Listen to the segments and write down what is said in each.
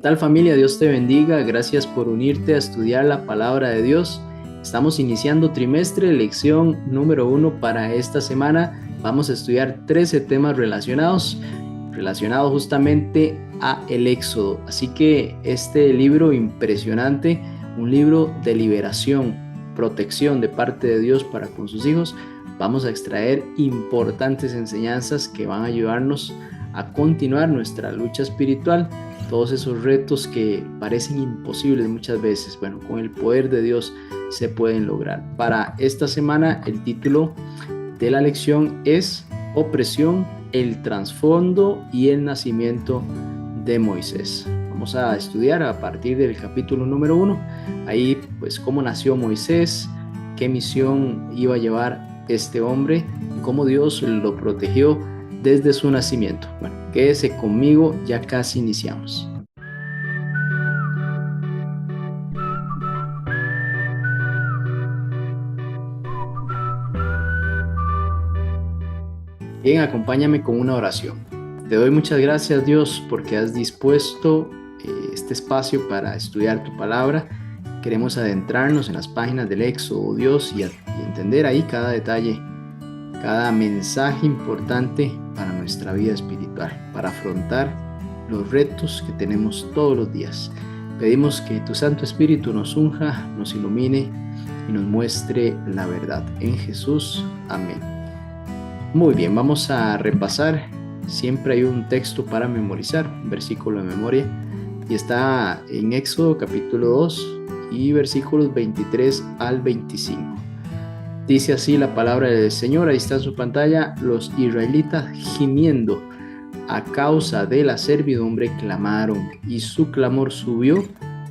tal, familia? Dios te bendiga. Gracias por unirte a estudiar la palabra de Dios. Estamos iniciando trimestre, lección número 1 para esta semana. Vamos a estudiar 13 temas relacionados justamente a el Éxodo. Así que este libro impresionante, un libro de liberación, protección de parte de Dios para con sus hijos, vamos a extraer importantes enseñanzas que van a ayudarnos a continuar nuestra lucha espiritual. Todos esos retos que parecen imposibles muchas veces, bueno, con el poder de Dios se pueden lograr. Para esta semana el título de la lección es Opresión, el trasfondo y el nacimiento de Moisés. Vamos a estudiar a partir del capítulo número 1, ahí pues cómo nació Moisés, qué misión iba a llevar este hombre, cómo Dios lo protegió desde su nacimiento. Bueno, quédese conmigo, ya casi iniciamos. Bien, acompáñame con una oración. Te doy muchas gracias, Dios, porque has dispuesto este espacio para estudiar tu palabra. Queremos adentrarnos en las páginas del Éxodo, Dios, y entender ahí cada detalle, cada mensaje importante para nuestra vida espiritual, para afrontar los retos que tenemos todos los días. Pedimos que tu Santo Espíritu nos unja, nos ilumine y nos muestre la verdad. En Jesús, amén. Muy bien, vamos a repasar. Siempre hay un texto para memorizar, un versículo de memoria, y está en Éxodo capítulo 2 y versículos 23 al 25. Dice así la palabra del Señor, ahí está en su pantalla: los israelitas gimiendo a causa de la servidumbre clamaron, y su clamor subió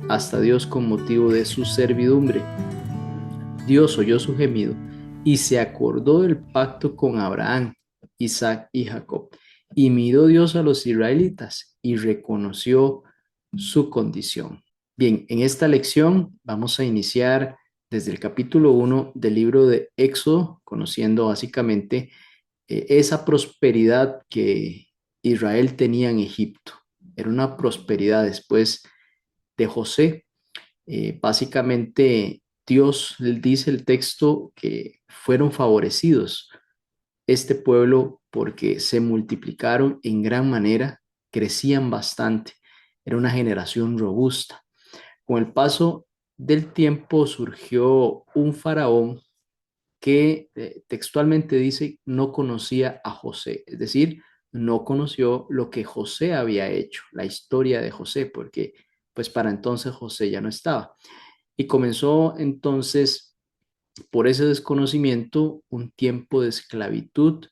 hasta Dios con motivo de su servidumbre. Dios oyó su gemido y se acordó del pacto con Abraham, Isaac y Jacob. Y miró Dios a los israelitas y reconoció su condición. Bien, en esta lección vamos a iniciar desde el capítulo 1 del libro de Éxodo, conociendo básicamente esa prosperidad que Israel tenía en Egipto. Era una prosperidad después de José. Básicamente Dios dice el texto que fueron favorecidos este pueblo porque se multiplicaron en gran manera, crecían bastante, era una generación robusta. Con el paso del tiempo surgió un faraón que textualmente dice no conocía a José, es decir, no conoció lo que José había hecho, la historia de José, porque pues para entonces José ya no estaba. Y comenzó entonces, por ese desconocimiento, un tiempo de esclavitud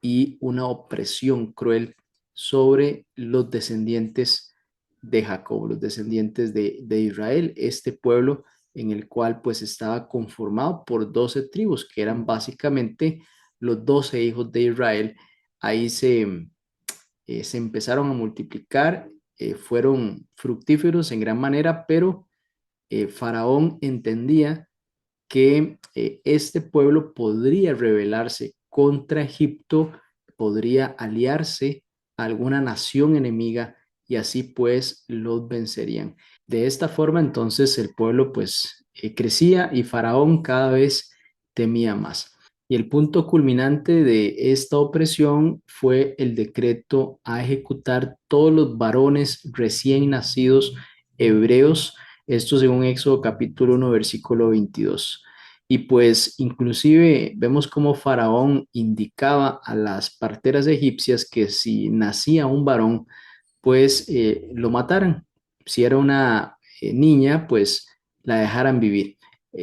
y una opresión cruel sobre los descendientes de Jacob, los descendientes de Israel, este pueblo en el cual pues estaba conformado por 12 tribus, que eran básicamente los 12 hijos de Israel. Ahí se empezaron a multiplicar, fueron fructíferos en gran manera, pero Faraón entendía que este pueblo podría rebelarse contra Egipto, podría aliarse a alguna nación enemiga y así pues los vencerían. De esta forma entonces el pueblo pues crecía y Faraón cada vez temía más. Y el punto culminante de esta opresión fue el decreto a ejecutar todos los varones recién nacidos hebreos, esto según Éxodo capítulo 1 versículo 22. Y pues inclusive vemos cómo Faraón indicaba a las parteras egipcias que si nacía un varón, pues lo mataran. Si era una niña, pues la dejaran vivir.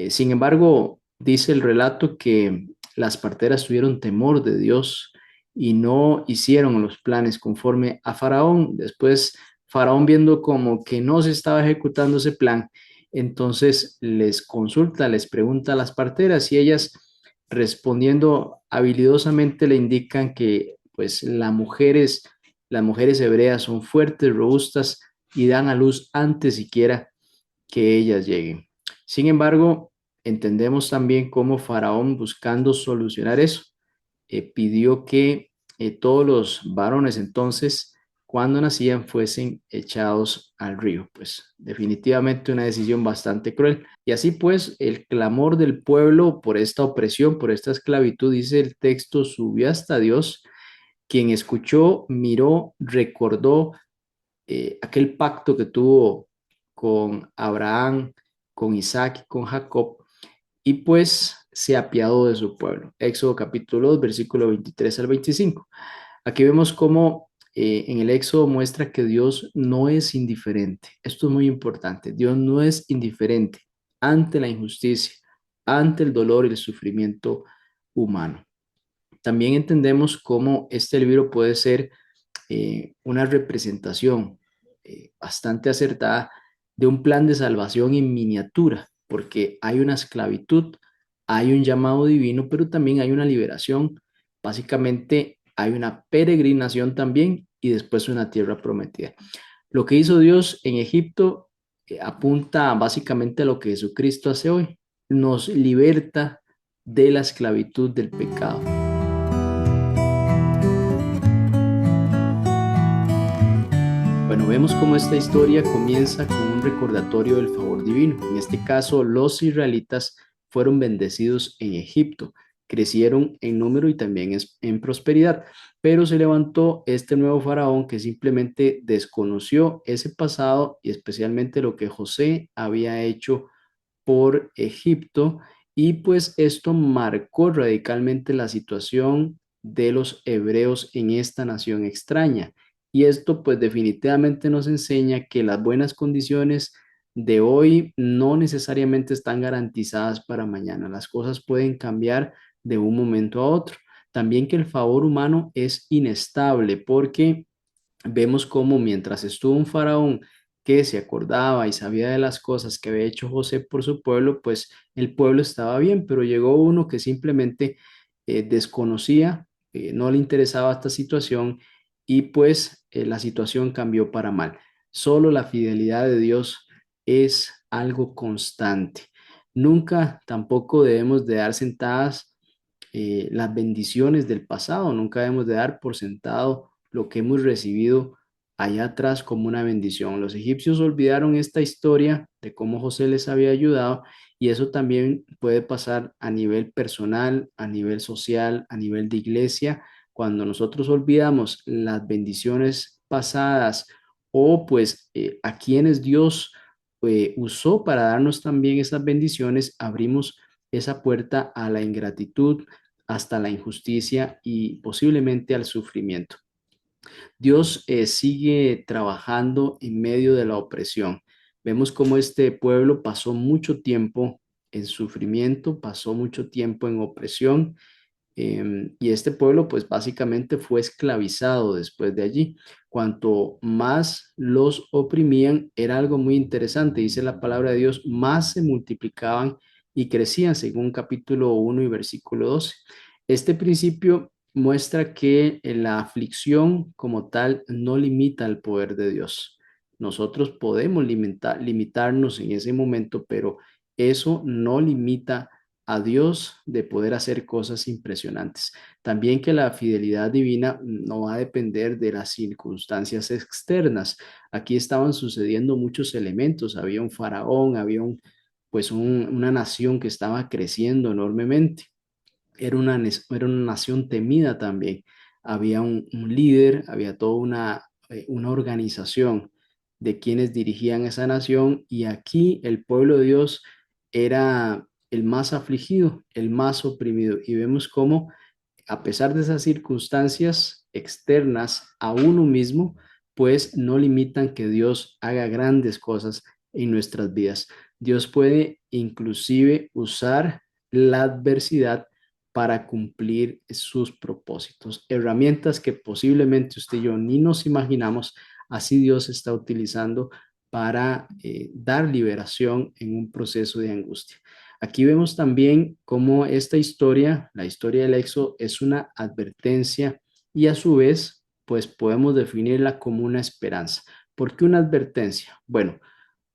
Sin embargo, dice el relato que las parteras tuvieron temor de Dios y no hicieron los planes conforme a Faraón. Después, Faraón, viendo como que no se estaba ejecutando ese plan, entonces les consulta, les pregunta a las parteras y ellas, respondiendo habilidosamente, le indican que pues las mujeres hebreas son fuertes, robustas y dan a luz antes siquiera que ellas lleguen. Sin embargo, entendemos también cómo Faraón, buscando solucionar eso, pidió que todos los varones entonces cuando nacían fuesen echados al río. Pues definitivamente una decisión bastante cruel. Y así pues, el clamor del pueblo por esta opresión, por esta esclavitud, dice el texto, subió hasta Dios, quien escuchó, miró, recordó aquel pacto que tuvo con Abraham, con Isaac y con Jacob, y pues se apiadó de su pueblo. Éxodo capítulo 2, versículo 23 al 25. Aquí vemos cómo en el Éxodo muestra que Dios no es indiferente. Esto es muy importante. Dios no es indiferente ante la injusticia, ante el dolor y el sufrimiento humano. También entendemos cómo este libro puede ser una representación bastante acertada de un plan de salvación en miniatura, porque hay una esclavitud, hay un llamado divino, pero también hay una liberación. Básicamente hay una peregrinación también y después una tierra prometida. Lo que hizo Dios en Egipto apunta básicamente a lo que Jesucristo hace hoy. Nos liberta de la esclavitud del pecado. Bueno, vemos cómo esta historia comienza con un recordatorio del favor divino. En este caso, los israelitas fueron bendecidos en Egipto, crecieron en número y también en prosperidad, pero se levantó este nuevo faraón que simplemente desconoció ese pasado y especialmente lo que José había hecho por Egipto, y pues esto marcó radicalmente la situación de los hebreos en esta nación extraña. Y esto pues definitivamente nos enseña que las buenas condiciones de hoy no necesariamente están garantizadas para mañana. Las cosas pueden cambiar de un momento a otro. También que el favor humano es inestable porque vemos cómo mientras estuvo un faraón que se acordaba y sabía de las cosas que había hecho José por su pueblo, pues el pueblo estaba bien, pero llegó uno que simplemente desconocía, no le interesaba esta situación y pues la situación cambió para mal. Solo la fidelidad de Dios es algo constante. Nunca tampoco debemos de dar sentadas las bendiciones del pasado, nunca debemos de dar por sentado lo que hemos recibido allá atrás como una bendición. Los egipcios olvidaron esta historia de cómo José les había ayudado y eso también puede pasar a nivel personal, a nivel social, a nivel de iglesia. Cuando nosotros olvidamos las bendiciones pasadas o pues a quienes Dios usó para darnos también esas bendiciones, abrimos esa puerta a la ingratitud, hasta la injusticia y posiblemente al sufrimiento. Dios sigue trabajando en medio de la opresión. Vemos cómo este pueblo pasó mucho tiempo en sufrimiento, pasó mucho tiempo en opresión, y este pueblo pues básicamente fue esclavizado después de allí. Cuanto más los oprimían, era algo muy interesante, dice la palabra de Dios, más se multiplicaban y crecían, según capítulo 1 y versículo 12. Este principio muestra que la aflicción como tal no limita el poder de Dios. Nosotros podemos limitarnos en ese momento, pero eso no limita a Dios de poder hacer cosas impresionantes. También que la fidelidad divina no va a depender de las circunstancias externas. Aquí estaban sucediendo muchos elementos. Había un faraón, había una nación que estaba creciendo enormemente. Era una nación temida también. Había un líder, había toda una organización de quienes dirigían esa nación y aquí el pueblo de Dios era el más afligido, el más oprimido. Y vemos cómo a pesar de esas circunstancias externas a uno mismo, pues no limitan que Dios haga grandes cosas en nuestras vidas. Dios puede inclusive usar la adversidad para cumplir sus propósitos, herramientas que posiblemente usted y yo ni nos imaginamos, así Dios está utilizando para dar liberación en un proceso de angustia. Aquí vemos también cómo esta historia, la historia del Éxodo, es una advertencia y a su vez, pues podemos definirla como una esperanza. ¿Por qué una advertencia? Bueno,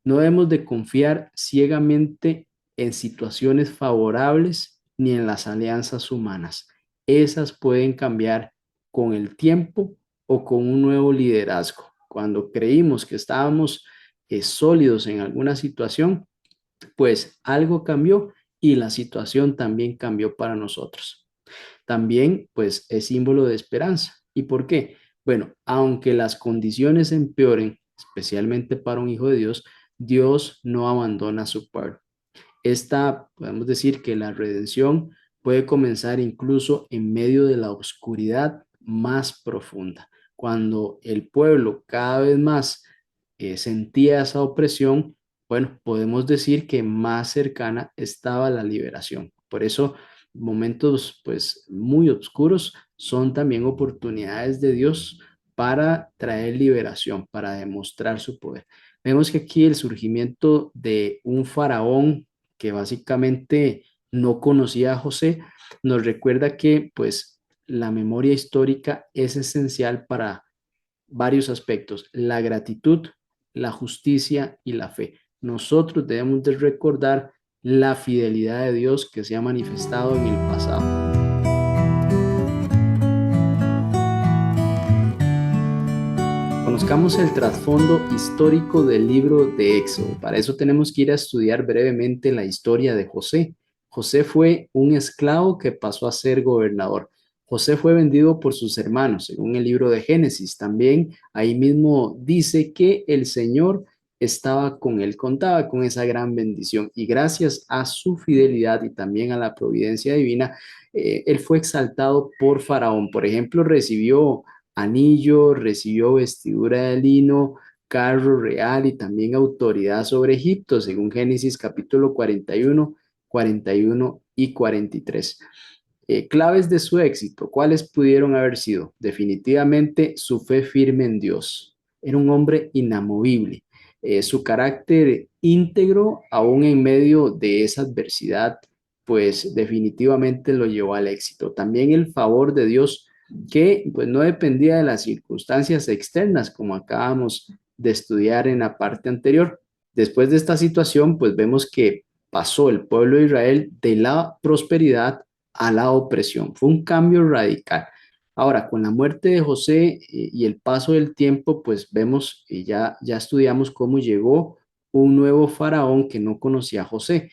no debemos de confiar ciegamente en situaciones favorables ni en las alianzas humanas. Esas pueden cambiar con el tiempo o con un nuevo liderazgo. Cuando creímos que estábamos sólidos en alguna situación, pues algo cambió y la situación también cambió para nosotros. También, pues, es símbolo de esperanza. ¿Y por qué? Bueno, aunque las condiciones empeoren, especialmente para un hijo de Dios, Dios no abandona a su pueblo. Esta, podemos decir que la redención puede comenzar incluso en medio de la oscuridad más profunda. Cuando el pueblo cada vez más sentía esa opresión, bueno, podemos decir que más cercana estaba la liberación. Por eso, momentos pues muy oscuros son también oportunidades de Dios para traer liberación, para demostrar su poder. Vemos que aquí el surgimiento de un faraón que básicamente no conocía a José, nos recuerda que pues la memoria histórica es esencial para varios aspectos: la gratitud, la justicia y la fe. Nosotros debemos de recordar la fidelidad de Dios que se ha manifestado en el pasado. Conozcamos el trasfondo histórico del libro de Éxodo. Para eso tenemos que ir a estudiar brevemente la historia de José. José fue un esclavo que pasó a ser gobernador. José fue vendido por sus hermanos, según el libro de Génesis. También ahí mismo dice que el Señor estaba con él, contaba con esa gran bendición y gracias a su fidelidad y también a la providencia divina, él fue exaltado por Faraón. Por ejemplo, recibió anillo, recibió vestidura de lino, carro real y también autoridad sobre Egipto, según Génesis capítulo 41, 41 y 43. Claves de su éxito, ¿cuáles pudieron haber sido? Definitivamente su fe firme en Dios. Era un hombre inamovible. Su carácter íntegro, aún en medio de esa adversidad, pues definitivamente lo llevó al éxito. También el favor de Dios, que pues no dependía de las circunstancias externas, como acabamos de estudiar en la parte anterior. Después de esta situación, pues vemos que pasó el pueblo de Israel de la prosperidad a la opresión. Fue un cambio radical. Ahora, con la muerte de José y el paso del tiempo, pues vemos y ya estudiamos cómo llegó un nuevo faraón que no conocía a José.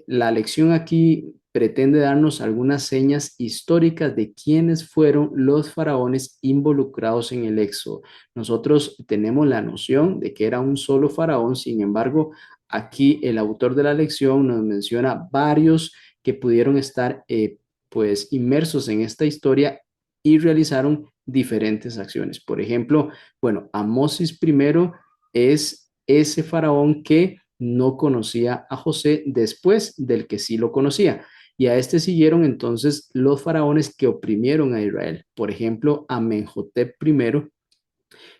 La lección aquí pretende darnos algunas señas históricas de quiénes fueron los faraones involucrados en el éxodo. Nosotros tenemos la noción de que era un solo faraón, sin embargo, aquí el autor de la lección nos menciona varios que pudieron estar pues inmersos en esta historia y realizaron diferentes acciones. Por ejemplo, bueno, Amosis primero es ese faraón que no conocía a José después del que sí lo conocía. Y a este siguieron entonces los faraones que oprimieron a Israel. Por ejemplo, Amenhotep primero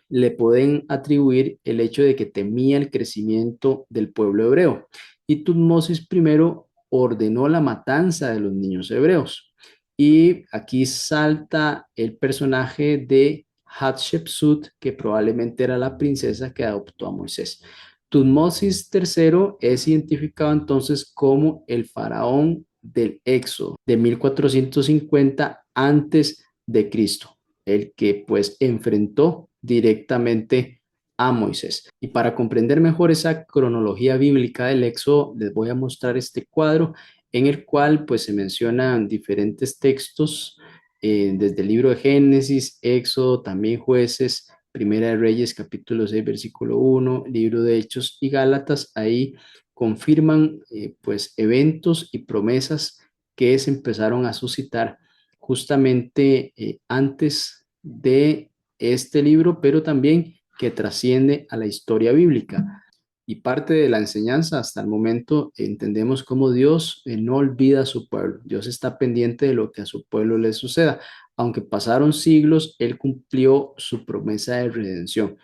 le pueden atribuir el hecho de que temía el crecimiento del pueblo hebreo. Y Tutmosis primero ordenó la matanza de los niños hebreos. Y aquí salta el personaje de Hatshepsut, que probablemente era la princesa que adoptó a Moisés. Tutmosis III es identificado entonces como el faraón del Éxodo de 1450 antes de Cristo, el que pues enfrentó directamente a Moisés. Y para comprender mejor esa cronología bíblica del Éxodo, les voy a mostrar este cuadro en el cual pues se mencionan diferentes textos desde el libro de Génesis, Éxodo, también Jueces, Primera de Reyes, capítulo 6, versículo 1, libro de Hechos y Gálatas. Ahí confirman pues eventos y promesas que se empezaron a suscitar justamente antes de este libro, pero también que trasciende a la historia bíblica. Y parte de la enseñanza hasta el momento entendemos cómo Dios no olvida a su pueblo. Dios está pendiente de lo que a su pueblo le suceda. Aunque pasaron siglos, Él cumplió su promesa de redención.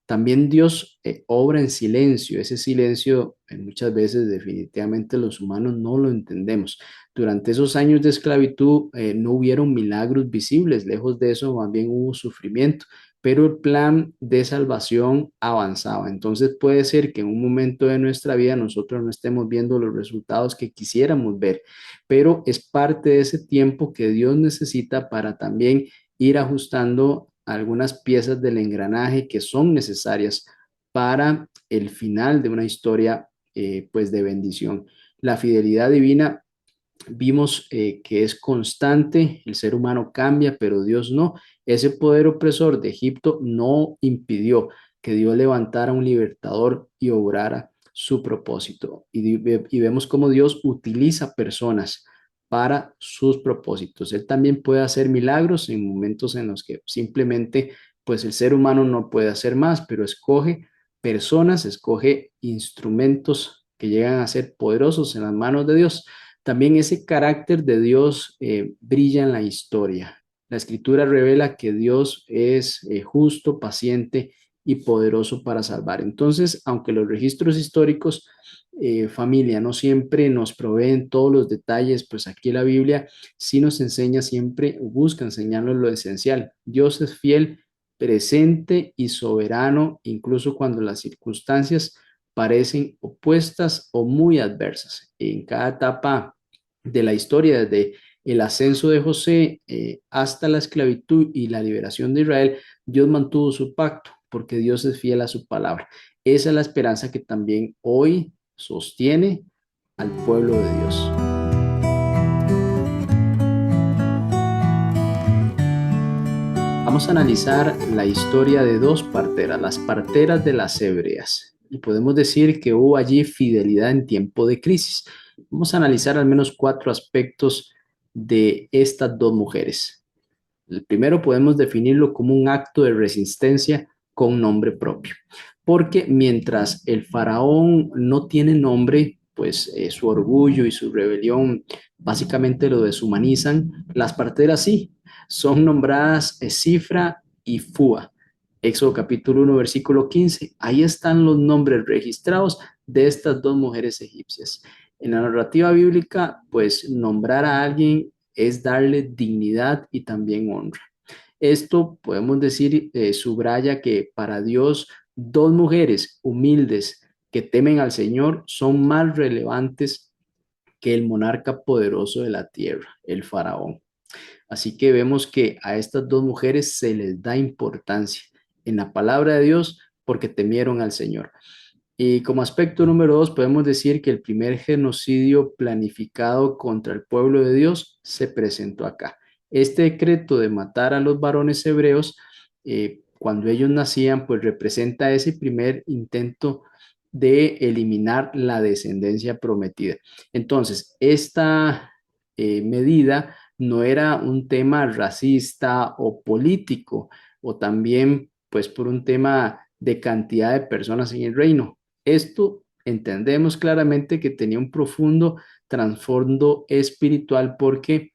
También Dios obra en silencio. Ese silencio muchas veces definitivamente los humanos no lo entendemos. Durante esos años de esclavitud no hubieron milagros visibles, lejos de eso más bien hubo sufrimiento, pero el plan de salvación avanzaba. Entonces puede ser que en un momento de nuestra vida nosotros no estemos viendo los resultados que quisiéramos ver, pero es parte de ese tiempo que Dios necesita para también ir ajustando algunas piezas del engranaje que son necesarias para el final de una historia pues de bendición. La fidelidad divina vimos que es constante, el ser humano cambia, pero Dios no. Ese poder opresor de Egipto no impidió que Dios levantara un libertador y obrara su propósito. Y vemos cómo Dios utiliza personas para sus propósitos. Él también puede hacer milagros en momentos en los que simplemente pues el ser humano no puede hacer más, pero escoge personas, escoge instrumentos que llegan a ser poderosos en las manos de Dios. También ese carácter de Dios brilla en la historia. La escritura revela que Dios es justo, paciente y poderoso para salvar. Entonces, aunque los registros históricos, familia, no siempre nos proveen todos los detalles, pues aquí la Biblia sí nos enseña siempre, busca enseñarnos lo esencial. Dios es fiel, presente y soberano, incluso cuando las circunstancias parecen opuestas o muy adversas. En cada etapa de la historia, desde el ascenso de José hasta la esclavitud y la liberación de Israel, Dios mantuvo su pacto porque Dios es fiel a su palabra. Esa es la esperanza que también hoy sostiene al pueblo de Dios. Vamos a analizar la historia de dos parteras, las parteras de las hebreas. Y podemos decir que hubo allí fidelidad en tiempo de crisis. Vamos a analizar al menos cuatro aspectos de estas dos mujeres. El primero podemos definirlo como un acto de resistencia con nombre propio, porque mientras el faraón no tiene nombre, pues su orgullo y su rebelión básicamente lo deshumanizan, las parteras sí, son nombradas Cifra y Fua. Éxodo capítulo 1, versículo 15. Ahí están los nombres registrados de estas dos mujeres egipcias. En la narrativa bíblica, pues nombrar a alguien es darle dignidad y también honra. Esto podemos decir, subraya que para Dios, dos mujeres humildes que temen al Señor son más relevantes que el monarca poderoso de la tierra, el faraón. Así que vemos que a estas dos mujeres se les da importancia en la palabra de Dios porque temieron al Señor. Y como aspecto número dos, podemos decir que el primer genocidio planificado contra el pueblo de Dios se presentó acá. Este decreto de matar a los varones hebreos, cuando ellos nacían, pues representa ese primer intento de eliminar la descendencia prometida. Entonces, esta medida no era un tema racista o político, o también, pues, por un tema de cantidad de personas en el reino. Esto entendemos claramente que tenía un profundo trasfondo espiritual porque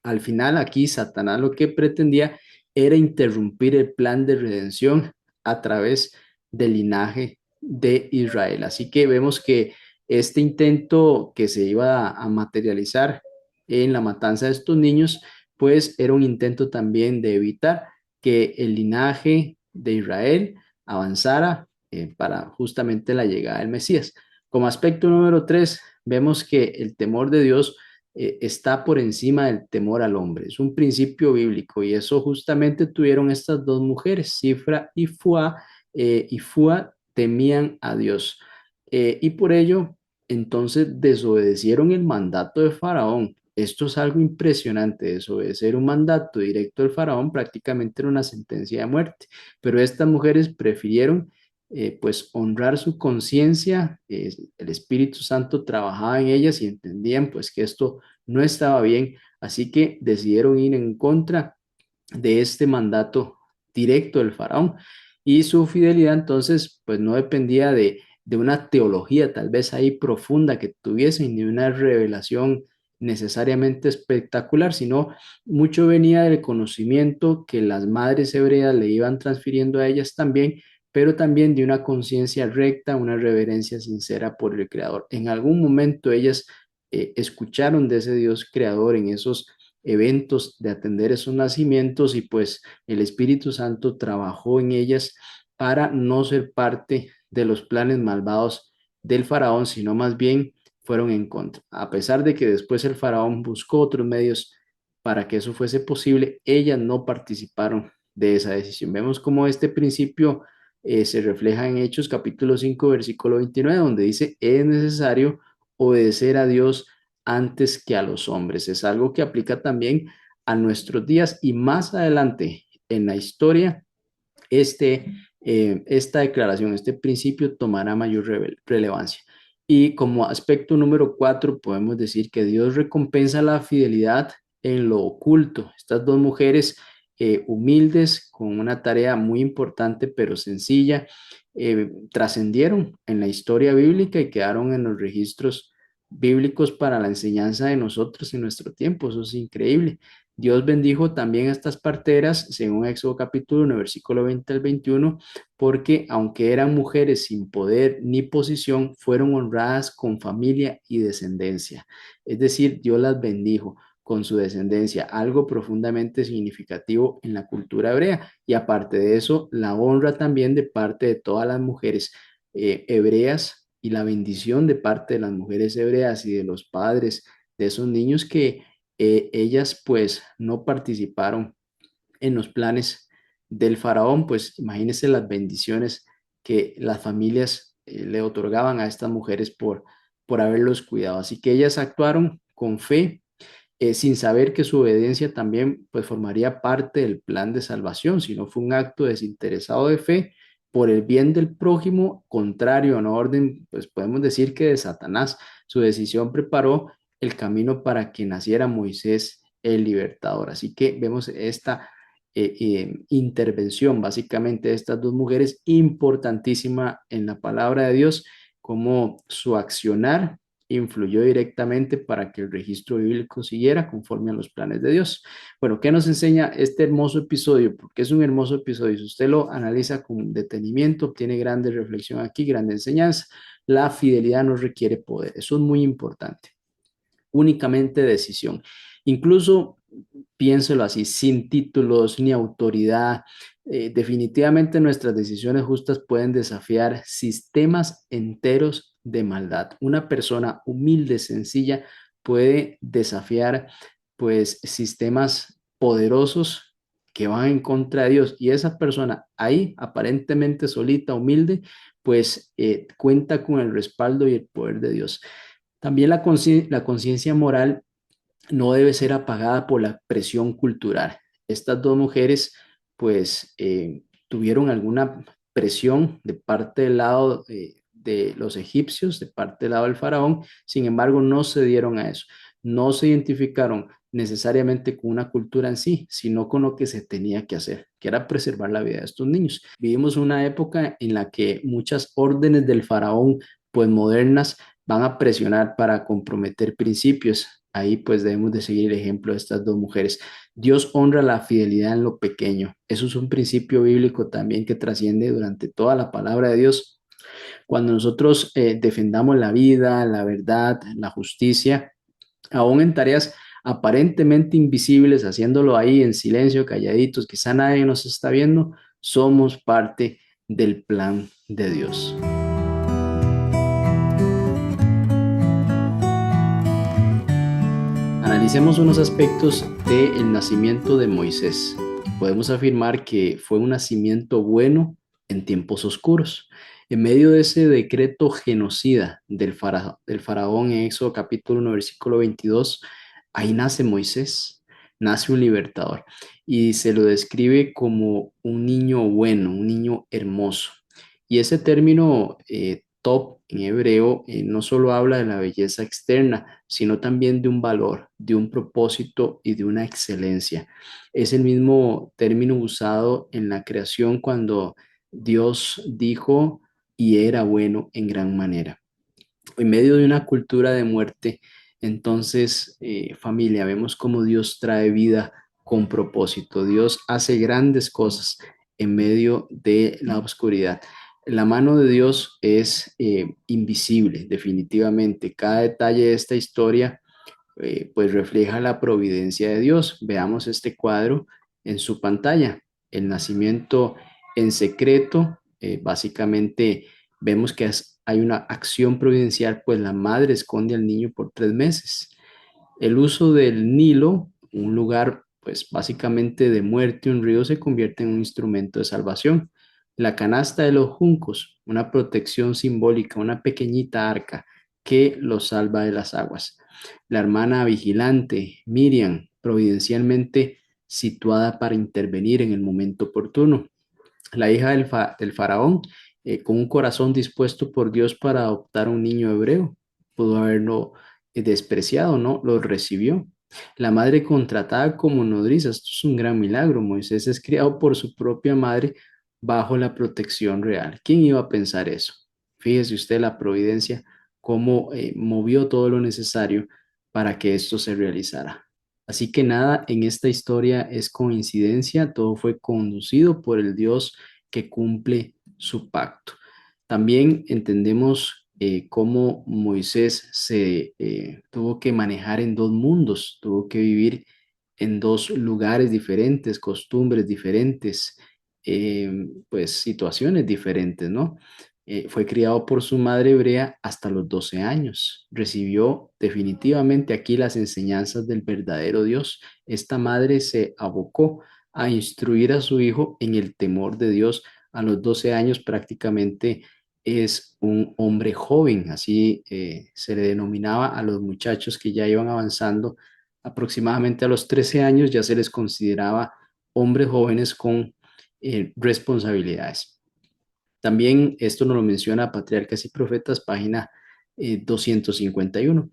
al final aquí Satanás lo que pretendía era interrumpir el plan de redención a través del linaje de Israel. Así que vemos que este intento que se iba a materializar en la matanza de estos niños, pues era un intento también de evitar que el linaje de Israel avanzara para justamente la llegada del Mesías. Como aspecto número tres, vemos que el temor de Dios está por encima del temor al hombre. Es un principio bíblico y eso justamente tuvieron estas dos mujeres, Cifra y Fua temían a Dios. Y por ello, entonces desobedecieron el mandato de Faraón. Esto es algo impresionante, desobedecer un mandato directo del faraón prácticamente era una sentencia de muerte, pero estas mujeres prefirieron pues honrar su conciencia, el Espíritu Santo trabajaba en ellas y entendían pues que esto no estaba bien, así que decidieron ir en contra de este mandato directo del faraón y su fidelidad entonces pues no dependía de una teología tal vez ahí profunda que tuviesen ni una revelación necesariamente espectacular, sino mucho venía del conocimiento que las madres hebreas le iban transfiriendo a ellas también, pero también de una conciencia recta, una reverencia sincera por el Creador. En algún momento ellas escucharon de ese Dios creador en esos eventos de atender esos nacimientos y pues el Espíritu Santo trabajó en ellas para no ser parte de los planes malvados del faraón, sino más bien fueron en contra. A pesar de que después el faraón buscó otros medios para que eso fuese posible, ellas no participaron de esa decisión. Vemos cómo este principio se refleja en Hechos capítulo 5 versículo 29, donde dice, es necesario obedecer a Dios antes que a los hombres. Es algo que aplica también a nuestros días y más adelante en la historia esta declaración, este principio tomará mayor relevancia. Y como aspecto número 4, podemos decir que Dios recompensa la fidelidad en lo oculto. Estas dos mujeres humildes, con una tarea muy importante pero sencilla, trascendieron en la historia bíblica y quedaron en los registros bíblicos para la enseñanza de nosotros en nuestro tiempo. Eso es increíble. Dios bendijo también a estas parteras, según Éxodo capítulo 1, versículo 20 al 21, porque aunque eran mujeres sin poder ni posición, fueron honradas con familia y descendencia. Es decir, Dios las bendijo con su descendencia, algo profundamente significativo en la cultura hebrea. Y aparte de eso, la honra también de parte de todas las mujeres hebreas y la bendición de parte de las mujeres hebreas y de los padres de esos niños que ellas pues no participaron en los planes del faraón, pues imagínense las bendiciones que las familias le otorgaban a estas mujeres por haberlos cuidado. Así que ellas actuaron con fe, sin saber que su obediencia también pues formaría parte del plan de salvación, sino fue un acto desinteresado de fe por el bien del prójimo, contrario a una orden, pues podemos decir que de Satanás. Su decisión preparó el camino para que naciera Moisés el libertador. Así que vemos esta intervención básicamente de estas dos mujeres importantísima en la palabra de Dios, como su accionar influyó directamente para que el registro bíblico siguiera conforme a los planes de Dios. Bueno, ¿qué nos enseña este hermoso episodio? Porque es un hermoso episodio. Si usted lo analiza con detenimiento, obtiene grande reflexión aquí, grande enseñanza. La fidelidad no requiere poder. Eso es muy importante. Únicamente decisión. Incluso, piénselo así, sin títulos ni autoridad. Definitivamente nuestras decisiones justas pueden desafiar sistemas enteros de maldad. Una persona humilde, sencilla, puede desafiar pues sistemas poderosos que van en contra de Dios. Y esa persona ahí, aparentemente solita, humilde, pues cuenta con el respaldo y el poder de Dios. También la conciencia moral no debe ser apagada por la presión cultural. Estas dos mujeres, pues, tuvieron alguna presión de parte del lado de los egipcios, de parte del lado del faraón, sin embargo, no se dieron a eso. No se identificaron necesariamente con una cultura en sí, sino con lo que se tenía que hacer, que era preservar la vida de estos niños. Vivimos una época en la que muchas órdenes del faraón, pues modernas, van a presionar para comprometer principios. Ahí pues debemos de seguir el ejemplo de estas dos mujeres. Dios honra la fidelidad en lo pequeño. Eso es un principio bíblico también que trasciende durante toda la palabra de Dios. Cuando nosotros defendamos la vida, la verdad, la justicia, aún en tareas aparentemente invisibles, haciéndolo ahí en silencio, calladitos, quizá nadie nos está viendo, somos parte del plan de Dios. Analicemos unos aspectos del nacimiento de Moisés. Podemos afirmar que fue un nacimiento bueno en tiempos oscuros. En medio de ese decreto genocida del faraón en Éxodo capítulo 1, versículo 22, ahí nace Moisés, nace un libertador y se lo describe como un niño bueno, un niño hermoso. Y ese término top en hebreo no solo habla de la belleza externa, sino también de un valor, de un propósito y de una excelencia. Es el mismo término usado en la creación cuando Dios dijo y era bueno en gran manera. En medio de una cultura de muerte, entonces, familia, vemos cómo Dios trae vida con propósito. Dios hace grandes cosas en medio de la oscuridad. La mano de Dios es invisible, definitivamente. Cada detalle de esta historia pues refleja la providencia de Dios. Veamos este cuadro en su pantalla. El nacimiento en secreto, básicamente vemos que hay una acción providencial, pues la madre esconde al niño por 3 meses. El uso del Nilo, un lugar pues básicamente de muerte, un río se convierte en un instrumento de salvación. La canasta de los juncos, una protección simbólica, una pequeñita arca que los salva de las aguas. La hermana vigilante, Miriam, providencialmente situada para intervenir en el momento oportuno. La hija del faraón, con un corazón dispuesto por Dios para adoptar a un niño hebreo, pudo haberlo despreciado, ¿no? Lo recibió. La madre contratada como nodriza, esto es un gran milagro. Moisés es criado por su propia madre bajo la protección real. ¿Quién iba a pensar eso? Fíjese usted la providencia, cómo movió todo lo necesario para que esto se realizara. Así que nada en esta historia es coincidencia, todo fue conducido por el Dios que cumple su pacto. También entendemos cómo Moisés se tuvo que manejar en dos mundos, tuvo que vivir en dos lugares diferentes, costumbres diferentes, pues situaciones diferentes, ¿no? Fue criado por su madre hebrea hasta los 12 años. Recibió definitivamente aquí las enseñanzas del verdadero Dios. Esta madre se abocó a instruir a su hijo en el temor de Dios. A los 12 años prácticamente es un hombre joven, así se le denominaba a los muchachos que ya iban avanzando. Aproximadamente a los 13 años ya se les consideraba hombres jóvenes con responsabilidades. También esto nos lo menciona Patriarcas y Profetas, página 251.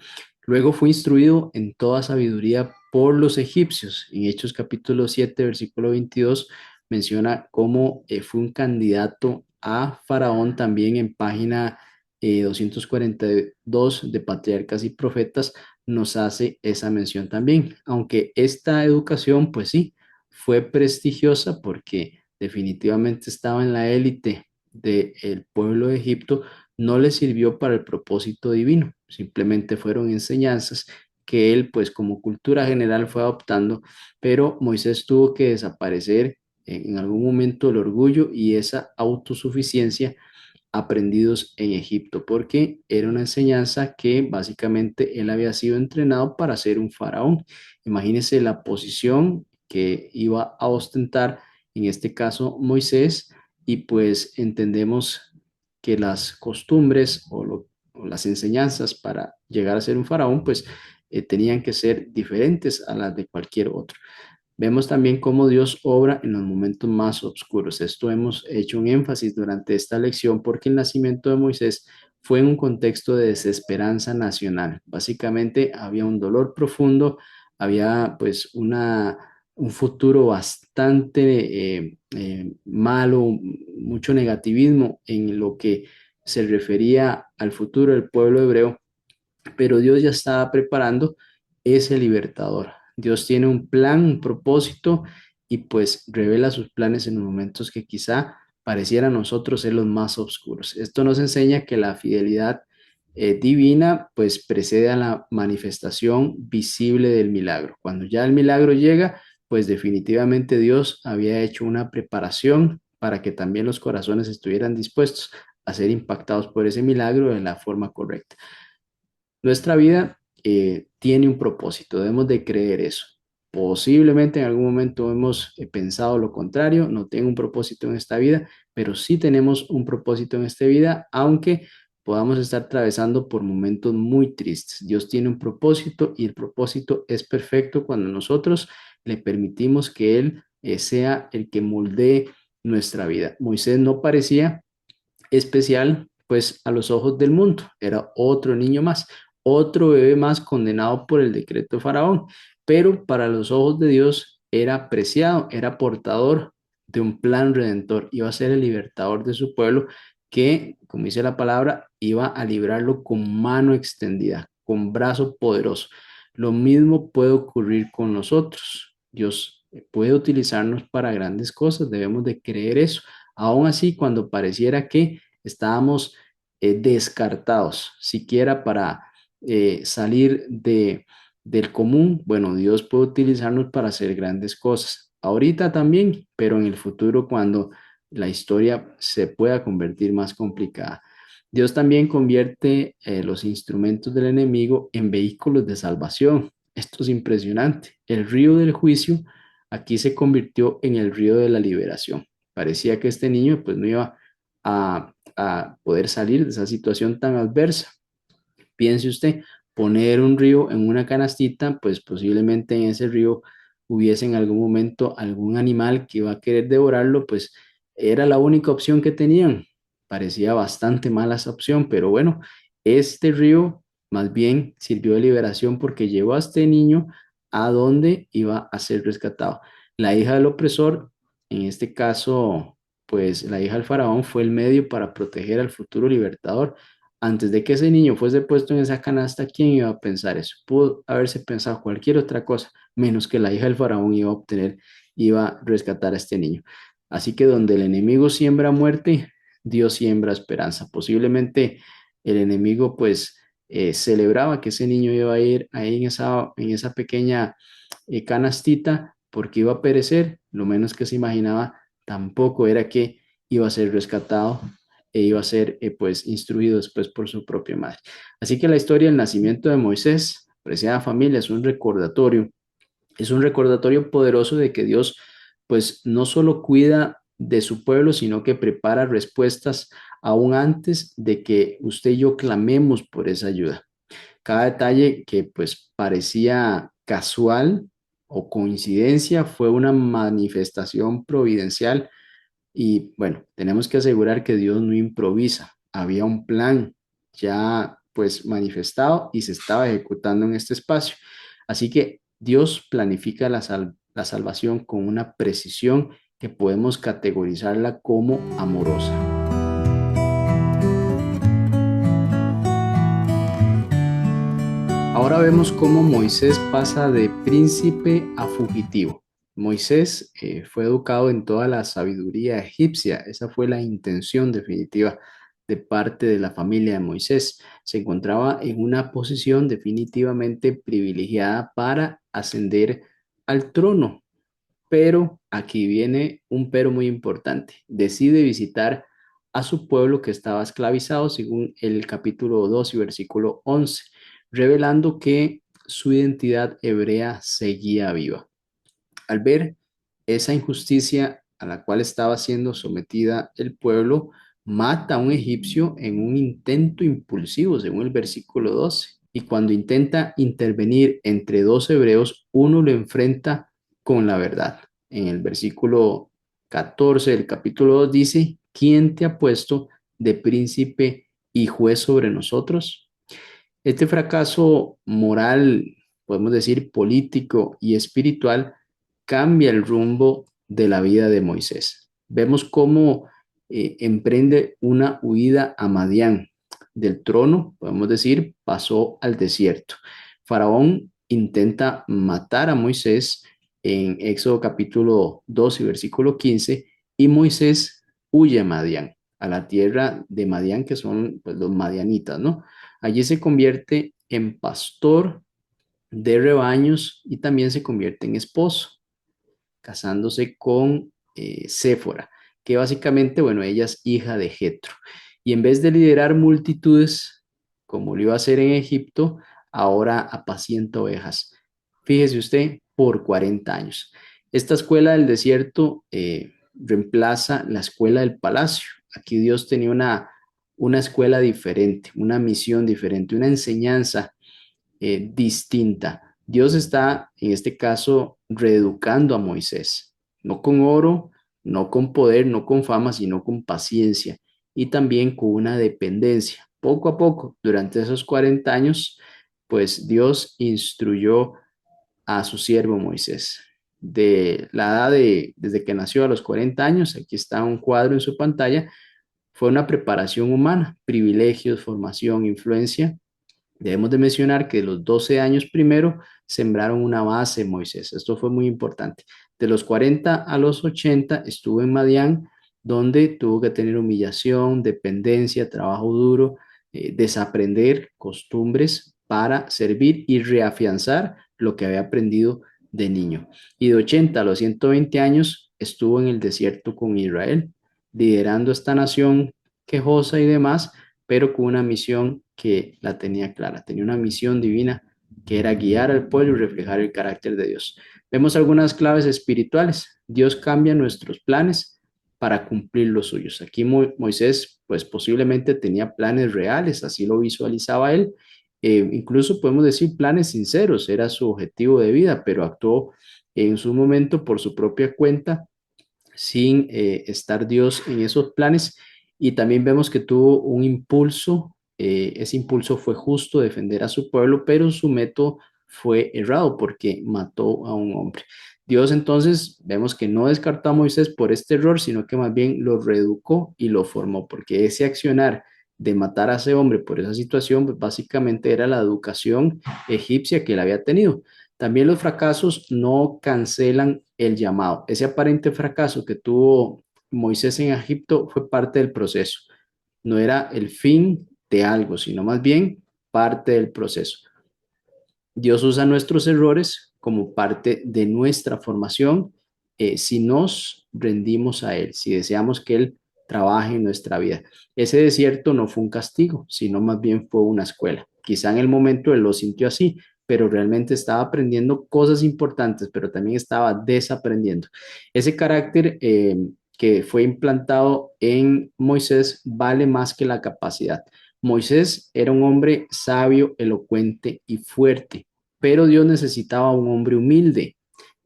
Luego fue instruido en toda sabiduría por los egipcios. En Hechos capítulo 7, versículo 22, menciona cómo fue un candidato a Faraón. También en página 242 de Patriarcas y Profetas nos hace esa mención también. Aunque esta educación, pues sí, fue prestigiosa porque definitivamente estaba en la élite del pueblo de Egipto, no le sirvió para el propósito divino, simplemente fueron enseñanzas que él, pues como cultura general, fue adoptando, pero Moisés tuvo que desaparecer en algún momento el orgullo y esa autosuficiencia aprendidos en Egipto, porque era una enseñanza que básicamente él había sido entrenado para ser un faraón. Imagínense la posición que iba a ostentar, en este caso Moisés, y pues entendemos que las costumbres o las enseñanzas para llegar a ser un faraón, pues tenían que ser diferentes a las de cualquier otro. Vemos también cómo Dios obra en los momentos más oscuros. Esto hemos hecho un énfasis durante esta lección porque el nacimiento de Moisés fue en un contexto de desesperanza nacional. Básicamente había un dolor profundo, había pues un futuro bastante malo, mucho negativismo en lo que se refería al futuro del pueblo hebreo, pero Dios ya estaba preparando ese libertador. Dios tiene un plan, un propósito y pues revela sus planes en los momentos que quizá pareciera a nosotros ser los más oscuros. Esto nos enseña que la fidelidad divina pues precede a la manifestación visible del milagro. Cuando ya el milagro llega, pues definitivamente Dios había hecho una preparación para que también los corazones estuvieran dispuestos a ser impactados por ese milagro de la forma correcta. Nuestra vida tiene un propósito, debemos de creer eso. Posiblemente en algún momento hemos pensado lo contrario, no tengo un propósito en esta vida, pero sí tenemos un propósito en esta vida, aunque podamos estar atravesando por momentos muy tristes. Dios tiene un propósito y el propósito es perfecto cuando nosotros le permitimos que Él sea el que moldee nuestra vida. Moisés no parecía especial, pues a los ojos del mundo. Era otro niño más, otro bebé más condenado por el decreto de Faraón, pero para los ojos de Dios era apreciado, era portador de un plan redentor, iba a ser el libertador de su pueblo que, como dice la palabra, iba a librarlo con mano extendida, con brazo poderoso. Lo mismo puede ocurrir con nosotros. Dios puede utilizarnos para grandes cosas, debemos de creer eso. Aún así, cuando pareciera que estábamos descartados, siquiera para salir del común. Bueno, Dios puede utilizarnos para hacer grandes cosas. Ahorita también, pero en el futuro cuando la historia se pueda convertir más complicada. Dios también convierte los instrumentos del enemigo en vehículos de salvación. Esto es impresionante. El río del juicio aquí se convirtió en el río de la liberación. Parecía que este niño pues no iba a poder salir de esa situación tan adversa. Piense usted, poner un río en una canastita, pues posiblemente en ese río hubiese en algún momento algún animal que iba a querer devorarlo, pues era la única opción que tenían. Parecía bastante mala esa opción, pero bueno, este río más bien sirvió de liberación porque llevó a este niño a donde iba a ser rescatado. La hija del opresor, en este caso, pues la hija del faraón fue el medio para proteger al futuro libertador. Antes de que ese niño fuese puesto en esa canasta, ¿quién iba a pensar eso? Pudo haberse pensado cualquier otra cosa, menos que la hija del faraón iba a rescatar a este niño. Así que donde el enemigo siembra muerte, Dios siembra esperanza. Posiblemente el enemigo pues celebraba que ese niño iba a ir ahí en esa pequeña canastita porque iba a perecer. Lo menos que se imaginaba tampoco era que iba a ser rescatado e iba a ser pues instruido después por su propia madre. Así que la historia del nacimiento de Moisés, apreciada familia, es un recordatorio poderoso de que Dios pues no solo cuida de su pueblo, sino que prepara respuestas aún antes de que usted y yo clamemos por esa ayuda. Cada detalle que pues parecía casual o coincidencia fue una manifestación providencial y bueno, tenemos que asegurar que Dios no improvisa. Había un plan ya pues manifestado y se estaba ejecutando en este espacio. Así que Dios planifica la salvación con una precisión que podemos categorizarla como amorosa. Ahora vemos cómo Moisés pasa de príncipe a fugitivo. Moisés fue educado en toda la sabiduría egipcia. Esa fue la intención definitiva de parte de la familia de Moisés. Se encontraba en una posición definitivamente privilegiada para ascender al trono. Pero aquí viene un pero muy importante. Decide visitar a su pueblo que estaba esclavizado, según el capítulo 2 y versículo 11, revelando que su identidad hebrea seguía viva. Al ver esa injusticia a la cual estaba siendo sometida el pueblo, mata a un egipcio en un intento impulsivo, según el versículo 12. Y cuando intenta intervenir entre dos hebreos, uno lo enfrenta con la verdad. En el versículo 14 del capítulo 2 dice, ¿quién te ha puesto de príncipe y juez sobre nosotros? Este fracaso moral, podemos decir político y espiritual, cambia el rumbo de la vida de Moisés. Vemos cómo emprende una huida a Madián. Del trono, podemos decir, pasó al desierto. Faraón intenta matar a Moisés en Éxodo capítulo 2 y versículo 15, y Moisés huye a Madián, a la tierra de Madián, que son pues, los madianitas, ¿no? Allí se convierte en pastor de rebaños y también se convierte en esposo, casándose con Séfora, que básicamente, bueno, ella es hija de Jetro. Y en vez de liderar multitudes, como lo iba a hacer en Egipto, ahora apacienta ovejas. Fíjese usted, por 40 años. Esta escuela del desierto reemplaza la escuela del palacio. Aquí Dios tenía una escuela diferente, una misión diferente, una enseñanza distinta. Dios está, en este caso, reeducando a Moisés, no con oro, no con poder, no con fama, sino con paciencia y también con una dependencia. Poco a poco, durante esos 40 años, pues Dios instruyó a su siervo Moisés. De la edad desde que nació a los 40 años, aquí está un cuadro en su pantalla, fue una preparación humana, privilegios, formación, influencia. Debemos de mencionar que de los 12 años primero sembraron una base en Moisés. Esto fue muy importante. De los 40 a los 80 estuvo en Madián, donde tuvo que tener humillación, dependencia, trabajo duro, desaprender costumbres para servir y reafianzar lo que había aprendido de niño. Y de 80 a los 120 años estuvo en el desierto con Israel, liderando esta nación quejosa y demás, pero con una misión que la tenía clara, tenía una misión divina que era guiar al pueblo y reflejar el carácter de Dios. Vemos algunas claves espirituales. Dios cambia nuestros planes para cumplir los suyos. Aquí Moisés, pues posiblemente tenía planes reales, así lo visualizaba él. Incluso podemos decir planes sinceros, era su objetivo de vida, pero actuó en su momento por su propia cuenta sin estar Dios en esos planes. Y también vemos que tuvo un impulso, ese impulso fue justo defender a su pueblo, pero su método fue errado porque mató a un hombre. Dios entonces vemos que no descartó a Moisés por este error, sino que más bien lo reeducó y lo formó, porque ese accionar de matar a ese hombre por esa situación, pues básicamente era la educación egipcia que él había tenido. También los fracasos no cancelan el llamado. Ese aparente fracaso que tuvo Moisés en Egipto fue parte del proceso. No era el fin de algo, sino más bien parte del proceso. Dios usa nuestros errores como parte de nuestra formación si nos rendimos a Él, si deseamos que Él trabaje en nuestra vida. Ese desierto no fue un castigo, sino más bien fue una escuela. Quizá en el momento Él lo sintió así, pero realmente estaba aprendiendo cosas importantes, pero también estaba desaprendiendo. Ese carácter que fue implantado en Moisés vale más que la capacidad. Moisés era un hombre sabio, elocuente y fuerte, pero Dios necesitaba un hombre humilde.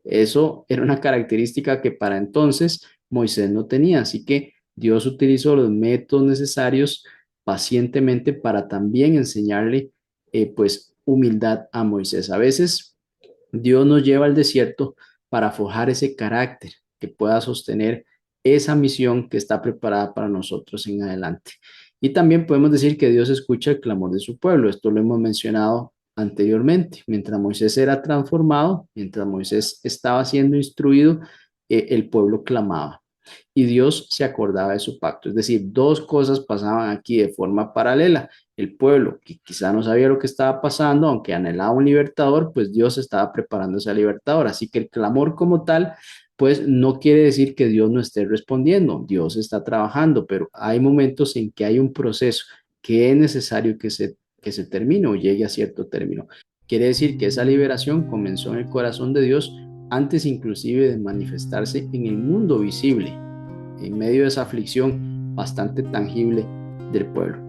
Eso era una característica que para entonces Moisés no tenía, así que Dios utilizó los métodos necesarios pacientemente para también enseñarle pues humildad a Moisés. A veces Dios nos lleva al desierto para forjar ese carácter que pueda sostener esa misión que está preparada para nosotros en adelante. Y también podemos decir que Dios escucha el clamor de su pueblo. Esto lo hemos mencionado anteriormente. Mientras Moisés era transformado, mientras Moisés estaba siendo instruido, el pueblo clamaba y Dios se acordaba de su pacto. Es decir, dos cosas pasaban aquí de forma paralela. El pueblo, que quizá no sabía lo que estaba pasando, aunque anhelaba un libertador, pues Dios estaba preparando ese libertador. Así que el clamor como tal, pues no quiere decir que Dios no esté respondiendo. Dios está trabajando, pero hay momentos en que hay un proceso que es necesario que se termine o llegue a cierto término. Quiere decir que esa liberación comenzó en el corazón de Dios antes inclusive de manifestarse en el mundo visible, en medio de esa aflicción bastante tangible del pueblo.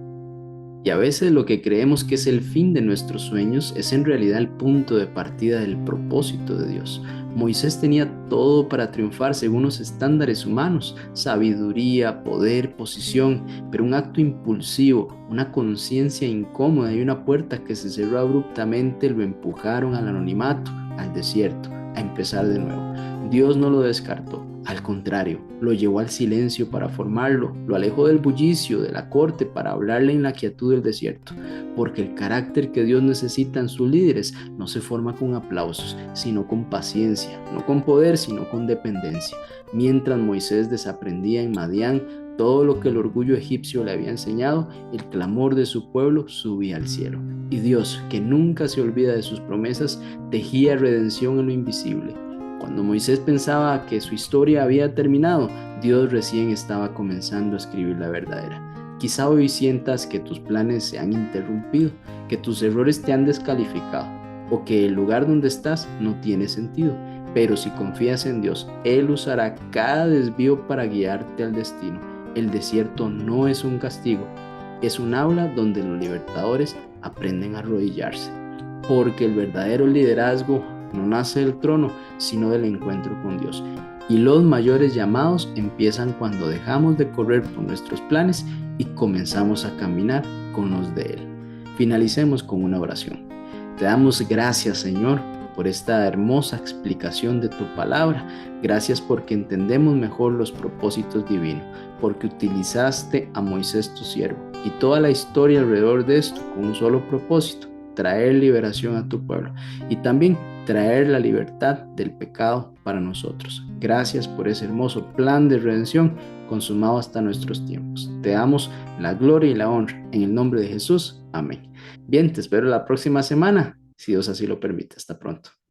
Y a veces lo que creemos que es el fin de nuestros sueños es en realidad el punto de partida del propósito de Dios. Moisés tenía todo para triunfar según los estándares humanos, sabiduría, poder, posición, pero un acto impulsivo, una conciencia incómoda y una puerta que se cerró abruptamente lo empujaron al anonimato, al desierto, a empezar de nuevo. Dios no lo descartó, al contrario, lo llevó al silencio para formarlo, lo alejó del bullicio de la corte para hablarle en la quietud del desierto, porque el carácter que Dios necesita en sus líderes no se forma con aplausos, sino con paciencia, no con poder, sino con dependencia. Mientras Moisés desaprendía en Madián todo lo que el orgullo egipcio le había enseñado, el clamor de su pueblo subía al cielo. Y Dios, que nunca se olvida de sus promesas, tejía redención en lo invisible. Cuando Moisés pensaba que su historia había terminado, Dios recién estaba comenzando a escribir la verdadera. Quizá hoy sientas que tus planes se han interrumpido, que tus errores te han descalificado o que el lugar donde estás no tiene sentido. Pero si confías en Dios, Él usará cada desvío para guiarte al destino. El desierto no es un castigo, es un aula donde los libertadores aprenden a arrodillarse. Porque el verdadero liderazgo no nace del trono, sino del encuentro con Dios. Y los mayores llamados empiezan cuando dejamos de correr por nuestros planes y comenzamos a caminar con los de Él. Finalicemos con una oración. Te damos gracias, Señor, por esta hermosa explicación de tu palabra. Gracias porque entendemos mejor los propósitos divinos, porque utilizaste a Moisés tu siervo y toda la historia alrededor de esto con un solo propósito: traer liberación a tu pueblo y también traer la libertad del pecado para nosotros. Gracias por ese hermoso plan de redención consumado hasta nuestros tiempos. Te damos la gloria y la honra en el nombre de Jesús. Amén. Bien, te espero la próxima semana, si Dios así lo permite. Hasta pronto.